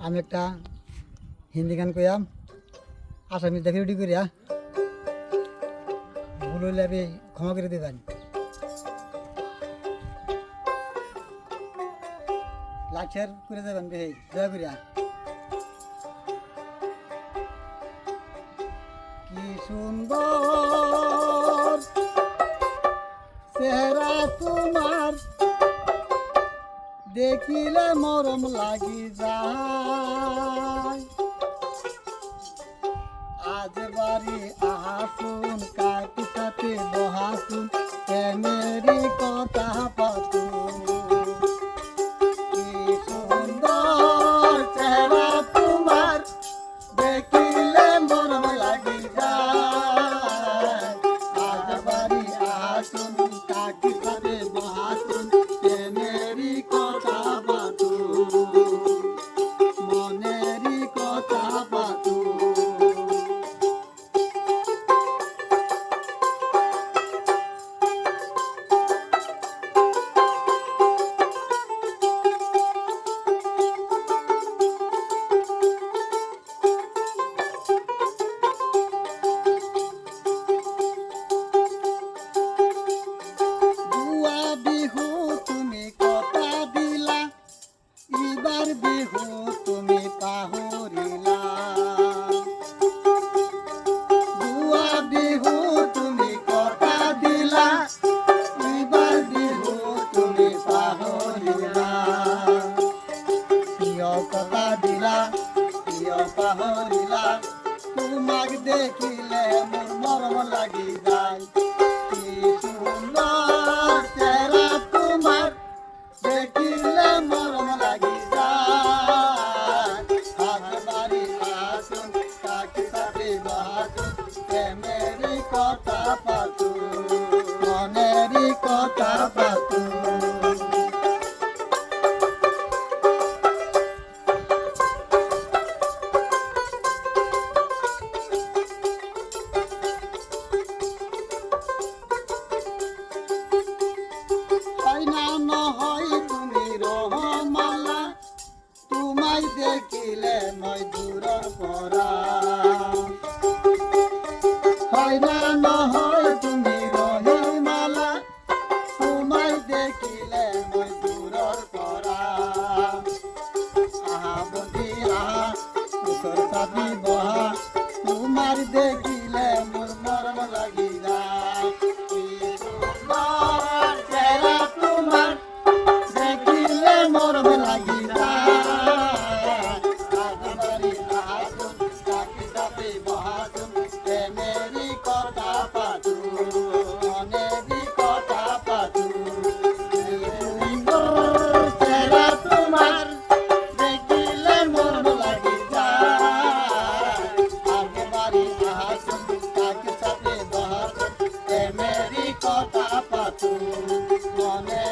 আমি একটা হিন্দি গান কইয়াম আসামি দেখে রেডি করিয়া ভুল হইলে আমি ক্ষমা করে দেবেন। লাইক শেয়ার করে দেবেন ভাই দয়া করিয়া। কি সুন্দর চেহারা তোমার, দেখিলে মরম লাগি যায়। আজ বাড়ি আহাসুন কাকি সাথে বহাসুন প্রেমেরই কথা পাতুন। কি সুন্দর চেহারা তোমার, দেখিলে মরম লাগি যায়। আজ বাড়ি আহাসুন কাকি সাথে বহাসুন প্রেমেরই কথা পাতুন, মনেরই কথা পাতুন। এবার বিহু তুমি পাহরিলা, বুয়া বিহু তুমি কথা দিলা, এবার বিহু তুমি পাহরিলা। প্রিয় কথা দিলা প্রিয় পাহরিলা, তোমাক দেখিলে মোর মরম লাগি যায়। কি সুন্দর চেহারা তোমার, দেখিলে মরম লাগি যায়। হাত বাড়ি আসুন কাকি সাথে বাসুন প্রেমেরই কথা পাতুন, মনেরই কথা পাতুন। হয় না নহয় তুমি রহমালা, তোমায় দেখিলে নয় দূরের পরা। হয় না নহয় তুমি রহিমালা, তোমায় দেখিলে নয় দূরের পরা। আহা বন্ধি আহা মুখর সাথী বহা, তোমার দেখিলে মোর মরম লাগি যায়। কি সুন্দর চেহারা তোমার, দেখিলে মরম লাগি যায়। আজ বাড়ি আহাসুন কাকি সাথে বহাসুন প্রেমেরই কথা পাতুন, মনেরই কথা পাতুন। কি সুন্দর চেহারা তোমার, দেখিলে মরম লাগি যায়। আজ বাড়ি আহাসুন কাকি সাথে বহাসুন প্রেমেরই কথা পাতুন, মনে